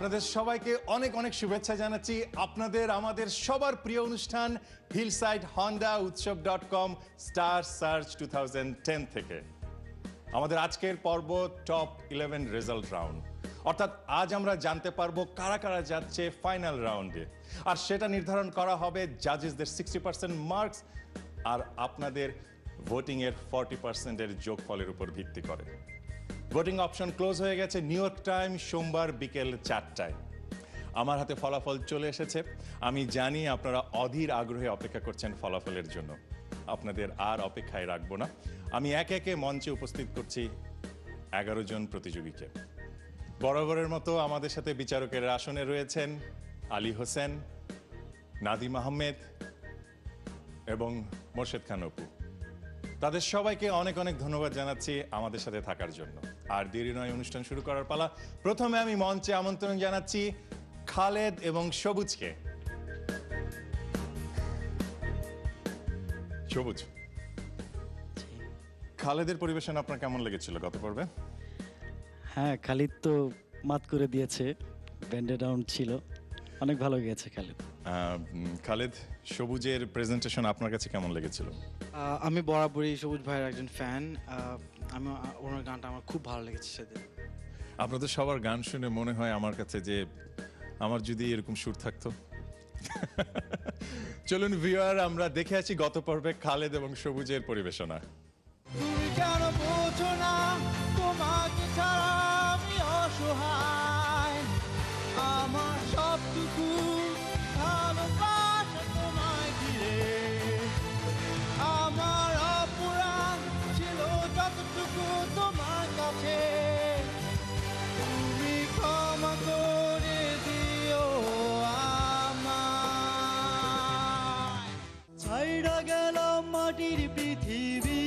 আপনাদের সবাইকে অনেক অনেক শুভেচ্ছা জানাচ্ছি আপনাদের আমাদের সবার প্রিয় অনুষ্ঠান hillside Honda Utsav dot com star search 2010 থেকে। আমাদের আজকের পর্ব টপ 11 রেজাল্ট রাউন্ড, অর্থাৎ আজ আমরা জানতে পারবো কারা কারা যাচ্ছে ফাইনাল রাউন্ডে, আর সেটা নির্ধারণ করা হবে জাজেসদের 60% মার্কস আর আপনাদের ভোটিং এর 40% এর যোগফলের উপর ভিত্তি করে। ভোটিং অপশন ক্লোজ হয়ে গেছে নিউ ইয়র্ক টাইম সোমবার বিকেল 4টায়। আমার হাতে ফলাফল চলে এসেছে। আমি জানি আপনারা অধীর আগ্রহে অপেক্ষা করছেন ফলাফলের জন্য। আপনাদের আর অপেক্ষায় রাখবো না, আমি একে একে মঞ্চে উপস্থিত করছি 11 জন প্রতিযোগীকে। বরাবরের মতো আমাদের সাথে বিচারকের আসনে রয়েছেন আলী হোসেন, নাদিম আহমেদ এবং মোর্শেদ খান অপু। তাদের সবাইকে অনেক অনেক ধন্যবাদ জানাচ্ছি আমাদের সাথে থাকার জন্য। আর দেরি নয়, অনুষ্ঠান শুরু করার পালা। প্রথমে আমি মঞ্চে আমন্ত্রণ জানাচ্ছি খালেদ এবং সবুজকে। সবুজ, খালেদের পরিবেশন আপনার কেমন লেগেছিল গত পর্বে? হ্যাঁ, খালিদ তো মাত করে দিয়েছে, ব্যান্ডেড রাউন্ড ছিল, অনেক ভালো গেছে খালিদ। খালেদ, সবুজের প্রেজেন্টেশন আপনার কাছে কেমন লেগেছিল? আমি বরাবরই সবুজ ভাইয়ের একজন ফ্যান। আমি ওনার গানটা আমার খুব ভালো লেগেছে সেদিন। আপনাদের সবার গান শুনে মনে হয় আমার কাছে যে আমার যদি এরকম সুর থাকতো। চলুন ভিউয়ার, আমরা দেখে আছি গত পর্বে খালেদ এবং সবুজের পরিবেশনা। তুমি কেন বোঝো না তোমাকে ছাড়া আমি অসহায়, আমার সবটুকু ভালোবাসা তোমায় ঘিরে, আমার অপরাধ ছিল যতটুকু তোমার কাছে, তুমি ক্ষমা করে দিও আমায়। ছাইড়া গেলাম মাটির পৃথিবী,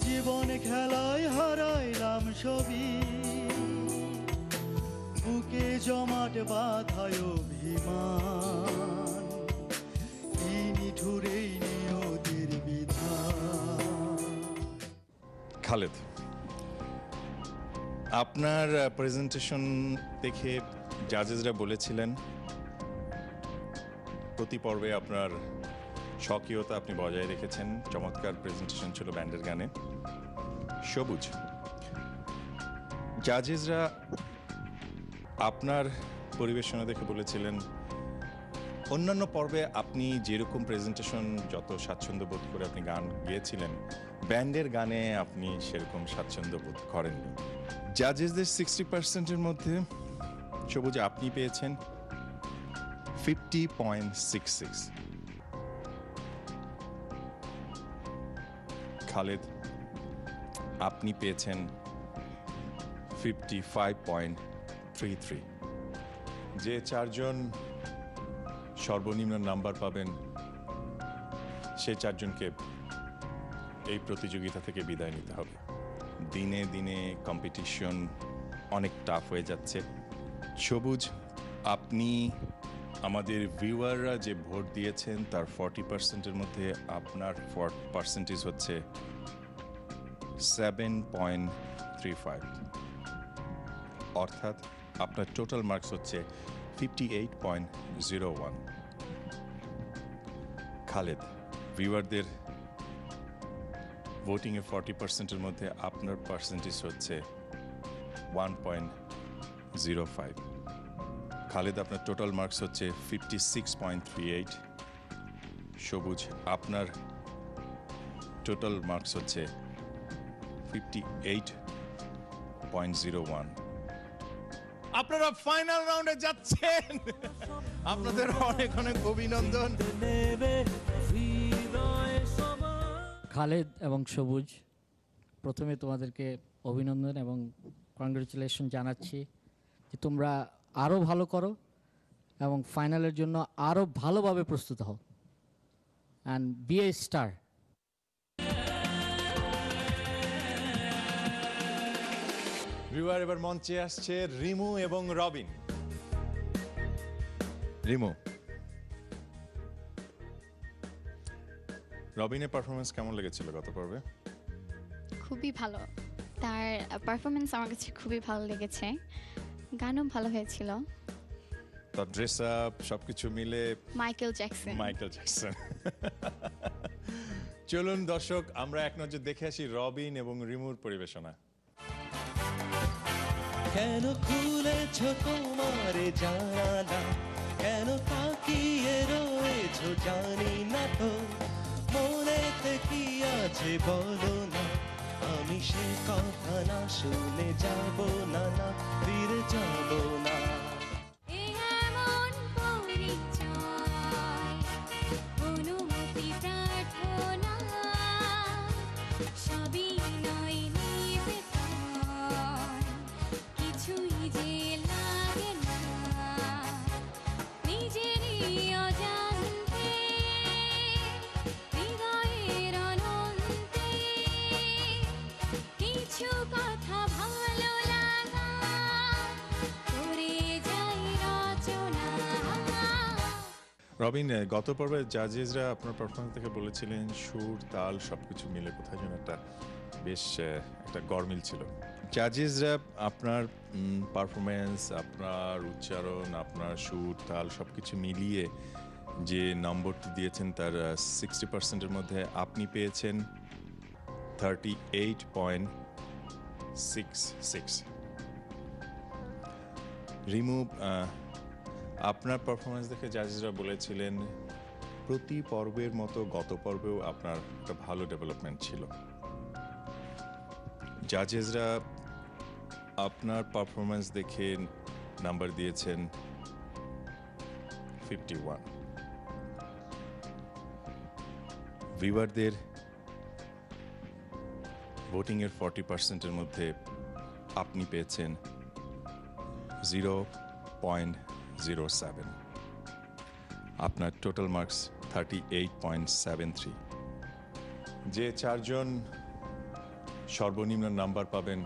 জীবনে খেলায় হারাইলাম সবই, বুকে জমাট বাঁধায় অভিমান, এই নিঠুরেই নিয়তির বিধান। খালেদ, আপনার প্রেজেন্টেশন দেখে জাজেসরা বলেছিলেন প্রতি পর্বে আপনার স্বকীয়তা আপনি বজায় রেখেছেন, চমৎকার প্রেজেন্টেশন ছিল ব্যান্ডের গানে। সবুজ, জাজেসরা আপনার পরিবেশনা দেখে বলেছিলেন অন্যান্য পর্বে আপনি যেরকম প্রেজেন্টেশন, যত স্বাচ্ছন্দ্য বোধ করে আপনি গান গেয়েছিলেন, ব্যান্ডের গানে আপনি সেরকম স্বাচ্ছন্দ্য বোধ করেননি। জাজেসদের 60%-এর মধ্যে সবুজ আপনি পেয়েছেন 50.66। খালেদ, আপনি পেয়েছেন 55.33। যে চারজন সর্বনিম্ন নাম্বার পাবেন সে চারজনকে এই প্রতিযোগিতা থেকে বিদায় নিতে হবে। দিনে দিনে কম্পিটিশন অনেক টাফ হয়ে যাচ্ছে। সবুজ, আপনি আমাদের ভিউয়াররা যে ভোট দিয়েছেন তার 40%-এর মধ্যে আপনার পার্সেন্টেজ হচ্ছে 7.35, অর্থাৎ আপনার টোটাল মার্কস হচ্ছে 58.01। খালেদ, ভিউয়ারদের ভোটিংয়ে 40%-এর মধ্যে আপনার পার্সেন্টেজ হচ্ছে 1.05। খালেদ, আপনার টোটাল মার্কস হচ্ছে 56.38। সবুজ, আপনার টোটাল মার্কস হচ্ছে 58.01। আপনারা ফাইনাল রাউন্ডে যাচ্ছেন, আপনাদের অনেক অনেক অভিনন্দন। খালেদ এবং সবুজ, প্রথমে তোমাদেরকে অভিনন্দন এবং কংগ্রেচুলেশন জানাচ্ছি যে তোমরা আরও ভালো করো এবং ফাইনালের জন্য আরও ভালোভাবে প্রস্তুত হও and be a star. Viewer, এবার মঞ্চে আসছে রিমু এবং রবিন। রিমু, রবিনের পারফরমেন্স কেমন লেগেছিল গত পর্বে? খুবই ভালো, তার পারফরমেন্স আমার কাছে খুবই ভালো লেগেছে। গানও ভালো হয়েছিল। তার ড্রেস আপ সবকিছু মিলে মাইকেল জ্যাকসন। Michael Jackson. চলুন দর্শক আমরা এক নজর দেখে আসি রবিন এবং রিমুর পরিবেশনা। কেন খুলেছ তোমার জানালা, কেন তাকিয়ে রয়েছ জানি না তো, মনেতে কি আছে বলো না, আমি সে কথা না শুনে যাব না, না ফিরে যাব না। রবিন, গত পর্বে জাজেসরা আপনার পারফরমেন্স থেকে বলেছিলেন সুর তাল সবকিছু মিলে কোথায় যেন একটা বেশ একটা গরমিল ছিল। জাজেসরা আপনার পারফরমেন্স, আপনার উচ্চারণ, আপনার সুর তাল সবকিছু মিলিয়ে যে নম্বরটি দিয়েছেন তার 60%-এর মধ্যে আপনি পেয়েছেন 38.66। রিমু, আপনার পারফরমেন্স দেখে জাজেসরা বলেছিলেন প্রতি পর্বের মতো গত পর্বেও আপনার একটা ভালো ডেভেলপমেন্ট ছিল। জাজেসরা আপনার পারফরমেন্স দেখে নাম্বার দিয়েছেন 51। ভিউয়ারদের ভোটিংয়ের 40%-এর মধ্যে আপনি পেয়েছেন 0.07। আপনার টোটাল মার্কস 38.73। যে চারজন সর্বনিম্ন নাম্বার পাবেন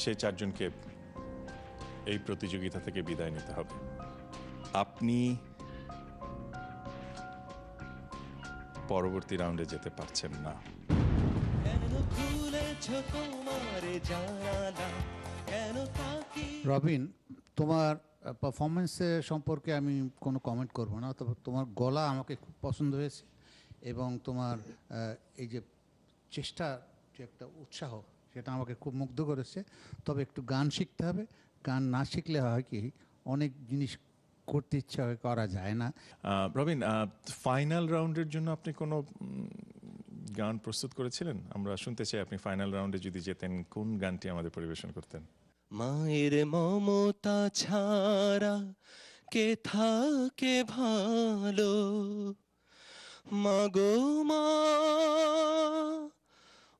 সেই চারজনকে এই প্রতিযোগিতা থেকে বিদায় নিতে হবে। আপনি পরবর্তী রাউন্ডে যেতে পারছেন না। কেন খুলেছ তোমার জানালা, কেন তাকিয়ে। রবিন, তোমার পারফরমেন্সের সম্পর্কে আমি কোনো কমেন্ট করব না, তবে তোমার গলা আমাকে খুব পছন্দ হয়েছে এবং তোমার এই যে চেষ্টা, যে একটা উৎসাহ, সেটা আমাকে খুব মুগ্ধ করেছে। তবে একটু গান শিখতে হবে, গান না শিখলে হয় কি অনেক জিনিস করতে ইচ্ছা হয়, করা যায় না। রবিন, ফাইনাল রাউন্ডের জন্য আপনি কোনো গান প্রস্তুত করেছিলেন? আমরা শুনতে চাই আপনি ফাইনাল রাউন্ডে যদি যেতেন কোন গানটি আমাদের পরিবেশন করতেন। মায়ের মমতা ছাড়া কে থাকে ভালো, মাগো মা,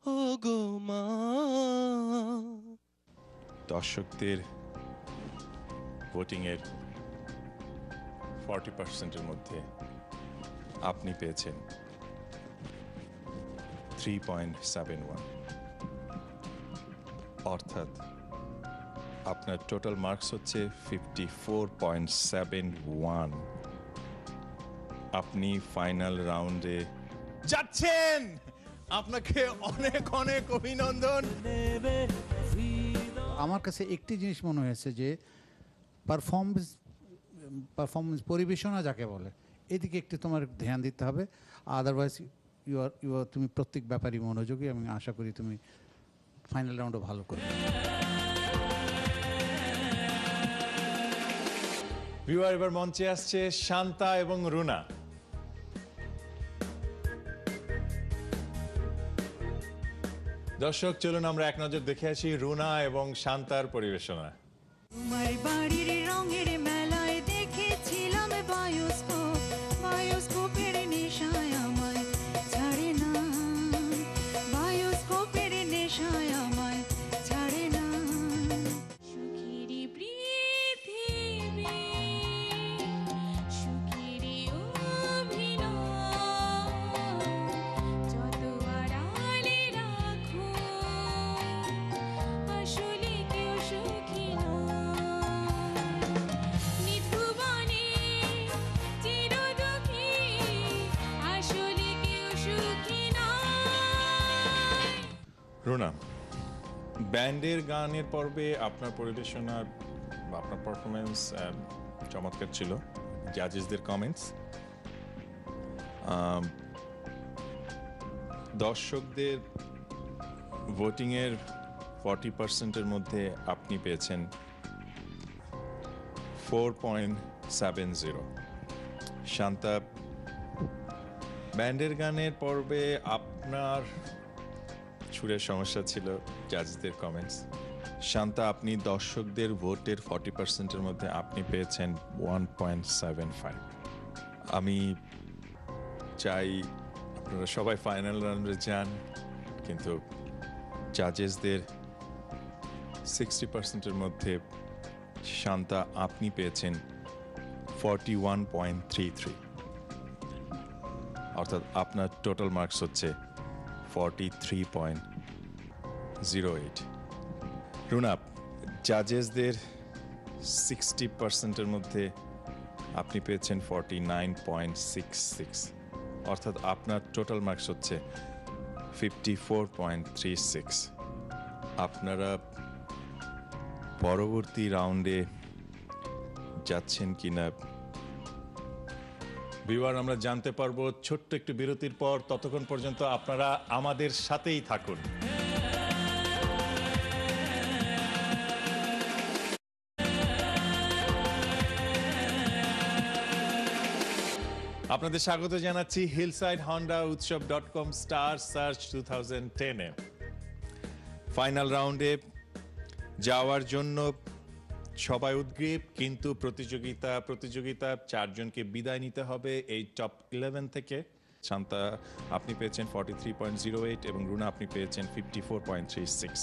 ও গো মা। দর্শকদের ভোটিংয়ের 40%-এর মধ্যে আপনি পেয়েছেন 3.71, অর্থাৎ আপনার টোটাল মার্কস হচ্ছে 54.71। আপনি ফাইনাল রাউন্ডে যাচ্ছেন। আপনাকে অনেক অনেক অভিনন্দন। আমার কাছে একটি জিনিস মনে হয়েছে যে পারফরমেন্স পরিবেশনা যাকে বলে, এদিকে একটু তোমার ধ্যান দিতে হবে। আদারওয়াইজ তুমি প্রত্যেক ব্যাপারই মনোযোগী। আমি আশা করি তুমি ফাইনাল রাউন্ডও ভালো করবে। ভিউয়ার, এবার মঞ্চে আসছে শান্তা এবং রুনা। দর্শক চলুন আমরা এক নজর দেখে আসি রুনা এবং শান্তার পরিবেশনা। তোমার বাড়ির রঙের মেলায় দেখেছিলাম বায়োস্কোপ, বায়োস্কোপের নেশায় আমায় ছাড়ে না, বায়োস্কোপের নেশায় আমায় ছাড়ে না। সুখেরই পৃথিবী, সুখেরই অভিনয়, যত আড়ালে রাখো আসলে কেউ সুখী রুনা, ব্যান্ডের গানের পর্বে আপনার পরিবেশনার বা আপনার পারফরমেন্স চমৎকার ছিল। জাজেসদের কমেন্টস, দর্শকদের ভোটিংয়ের 40%-এর মধ্যে আপনি পেয়েছেন 4.70। শান্তা, ব্যান্ডের গানের পর্বে আপনার সুরের সমস্যা ছিল, জাজদের কমেন্টস। শান্তা, আপনি দর্শকদের ভোটের 40%-এর মধ্যে আপনি পেয়েছেন 1.75। আমি চাই আপনারা সবাই ফাইনাল রাউন্ডে যান, কিন্তু জাজেসদের 60%-এর মধ্যে শান্তা আপনি পেয়েছেন 41.33, অর্থাৎ আপনার টোটাল মার্কস হচ্ছে 43.08। রুনাপ, জাজেসদের 60%-এর মধ্যে আপনি পেয়েছেন 49.66, অর্থাৎ আপনার টোটাল মার্কস হচ্ছে 54.36। আপনারা পরবর্তী রাউন্ডে যাচ্ছেন কিনা ভিউয়ার আমরা জানতে পারবো ছোট্ট একটু বিরতির পর। ততক্ষণ পর্যন্ত আপনারা আমাদের সাথেই থাকুন। আপনাদের স্বাগত জানাচ্ছি hillside Honda Utsav dot com star search 2010-এ। ফাইনাল রাউন্ডে যাওয়ার জন্য সবাই উদ্গ্রীব, কিন্তু প্রতিযোগিতা 4 জনকে বিদায় নিতে হবে এই টপ 11 থেকে। শান্তা, আপনি পেয়েছেন 43.08 এবং রুনা আপনি পেয়েছেন 54.36।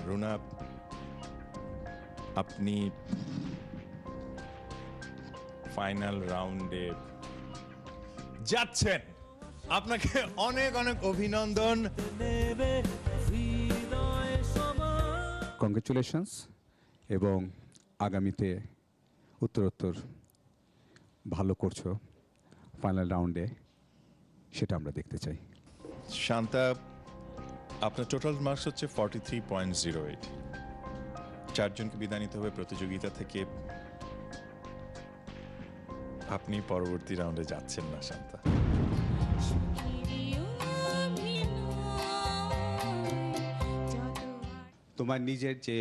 রুনা, আপনি ফাইনাল রাউন্ডে যাচ্ছেন। আপনাকে অনেক অনেক অভিনন্দন। কংগ্রেচুলেশনস, এবং আগামীতে উত্তরোত্তর ভালো করছো ফাইনাল রাউন্ডে, সেটা আমরা দেখতে চাই। শান্তা, আপনার টোটাল মার্কস হচ্ছে 43.08। 4 জনকে বিদায় নিতে হবে প্রতিযোগিতা থেকে। আপনি পরবর্তী রাউন্ডে যাচ্ছেন না শান্তা। তোমার নিজের যে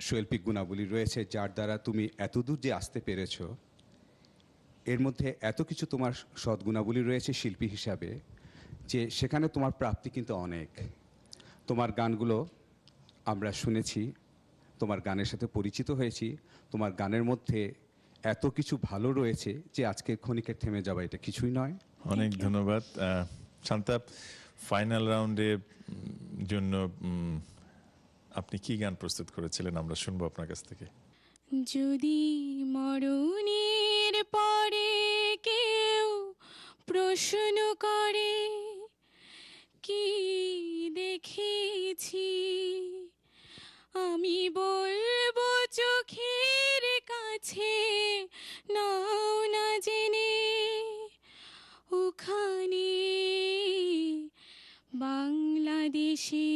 শৈল্পিক গুণাবলী রয়েছে, যার দ্বারা তুমি এতদূর যে আসতে পেরেছো, এর মধ্যে এত কিছু তোমার সদ্গুণাবলী রয়েছে শিল্পী হিসাবে, যে সেখানে তোমার প্রাপ্তি কিন্তু অনেক। তোমার গানগুলো আমরা শুনেছি, তোমার গানের সাথে পরিচিত হয়েছি, তোমার গানের মধ্যে এত কিছু ভালো রয়েছে যে আজকের ক্ষণিকের থেমে যাওয়া এটা কিছুই নয়। অনেক ধন্যবাদ শান্তা। ফাইনাল রাউন্ডের জন্য আপনি কি গান প্রস্তুত করেছিলেন, আমরা শুনবো আপনার কাছ থেকে। যদি মরণের পরে কেউ প্রশ্ন করে কি দেখেছি, আমি বলবো চোখের কাছে নাও না জেনে, ওখানে বাংলাদেশে